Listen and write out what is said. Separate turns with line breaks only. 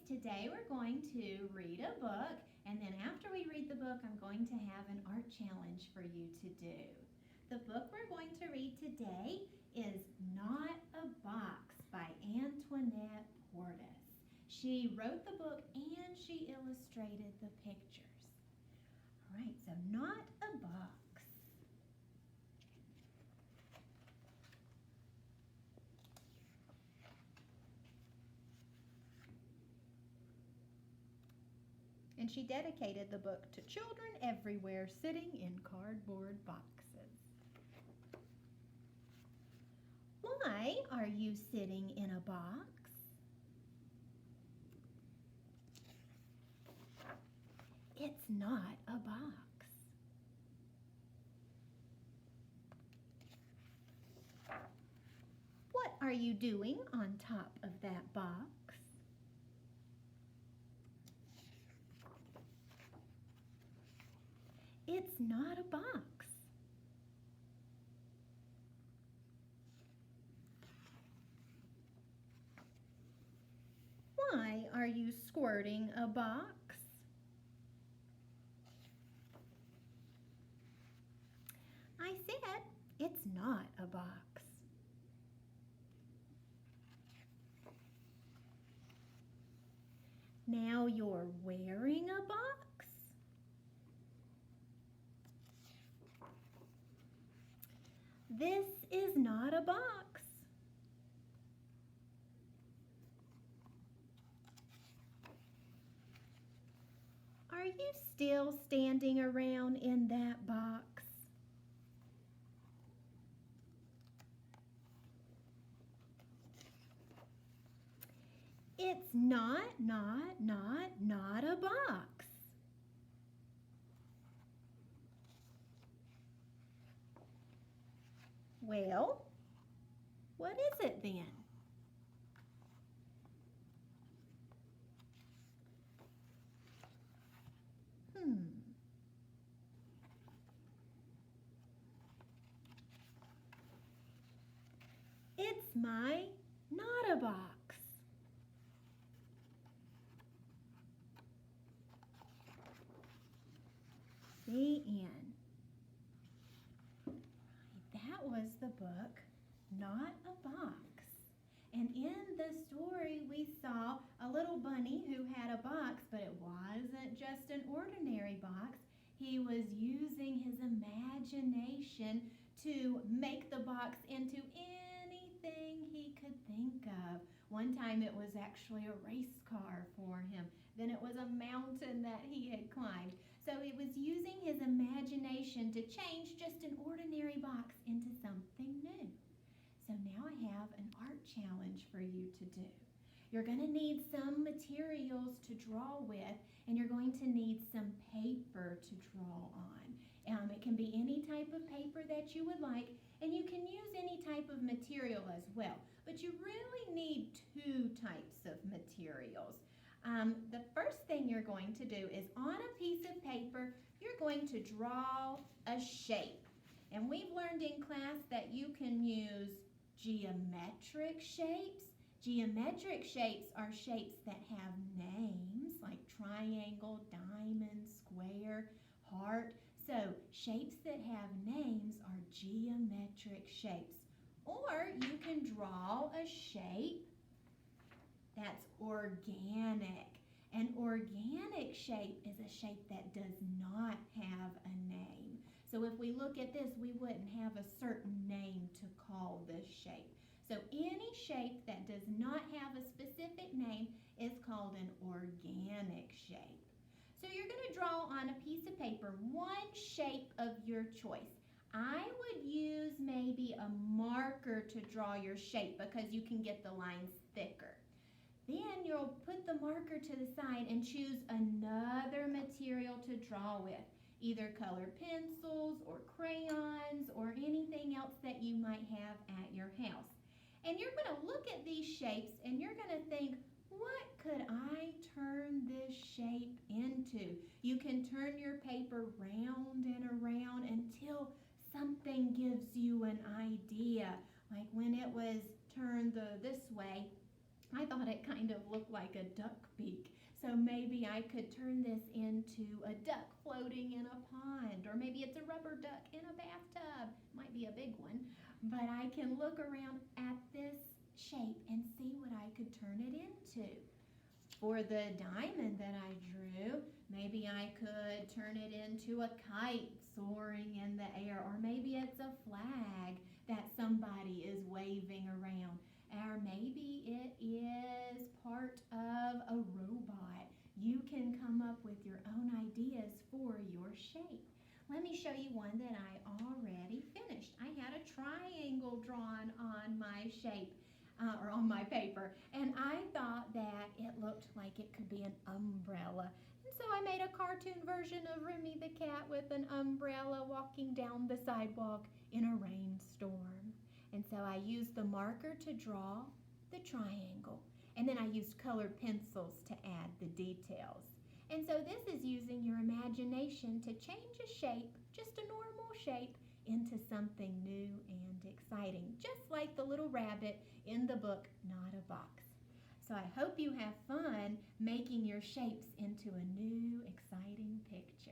today we're going to read a book, and then after we read the book, I'm going to have an art challenge for you to do. The book we're going to read today is Not a Box by Antoinette Portis. She wrote the book and she illustrated the pictures. All right, so Not a Box. And she dedicated the book to children everywhere sitting in cardboard boxes. Why are you sitting in a box? It's not a box. What are you doing on top of that box? It's not a box. Why are you squirting a box? I said it's not a box. Now you're wearing a box? This is not a box. Are you still standing around in that box? It's not a box. Well, what is it then? It's my not a box. The end. That was the book, Not a Box. And in the story, we saw a little bunny who had a box, but it wasn't just an ordinary box. He was using his imagination to make the box into anything he could think of. One time it was actually a race car for him. Then it was a mountain that he had climbed. So he was using his imagination to change just an ordinary box into something new. So now I have an art challenge for you to do. You're going to need some materials to draw with, and you're going to need some paper to draw on. It can be any type of paper that you would like, and you can use any type of material as well. But you really need two types of materials. The first thing you're going to do is on a piece of paper, you're going to draw a shape. And we've learned in class that you can use geometric shapes. Geometric shapes are shapes that have names like triangle, diamond, square, heart. So shapes that have names are geometric shapes. Or you can draw a shape that's organic. An organic shape is a shape that does not have a name. So if we look at this, we wouldn't have a certain name to call this shape. So any shape that does not have a specific name is called an organic shape. So you're going to draw on a piece of paper one shape of your choice. I would use maybe a marker to draw your shape because you can get the lines thicker. Then you'll put the marker to the side and choose another material to draw with, either colored pencils or crayons or anything else that you might have at your house. And you're going to look at these shapes and you're going to think, what could I turn this shape into? You can turn your paper round and around until something gives you an idea. Like when it was turned this way, I thought it kind kind of look like a duck beak. So maybe I could turn this into a duck floating in a pond, or maybe it's a rubber duck in a bathtub. Might be a big one, but I can look around at this shape and see what I could turn it into. For the diamond that I drew, maybe I could turn it into a kite soaring in the air, or maybe it's a flag that somebody is waving around, or maybe it is part of a robot. You can come up with your own ideas for your shape. Let me show you one that I already finished. I had a triangle drawn on my shape. Or on my paper, and I thought that it looked like it could be an umbrella. And so I made a cartoon version of Remy the cat with an umbrella walking down the sidewalk in a rainstorm. And so I used the marker to draw the triangle, and then I used colored pencils to add the details. And so this is using your imagination to change a shape, just a normal shape, into something new and exciting, just like the little rabbit in the book, Not a Box. So I hope you have fun making your shapes into a new, exciting picture.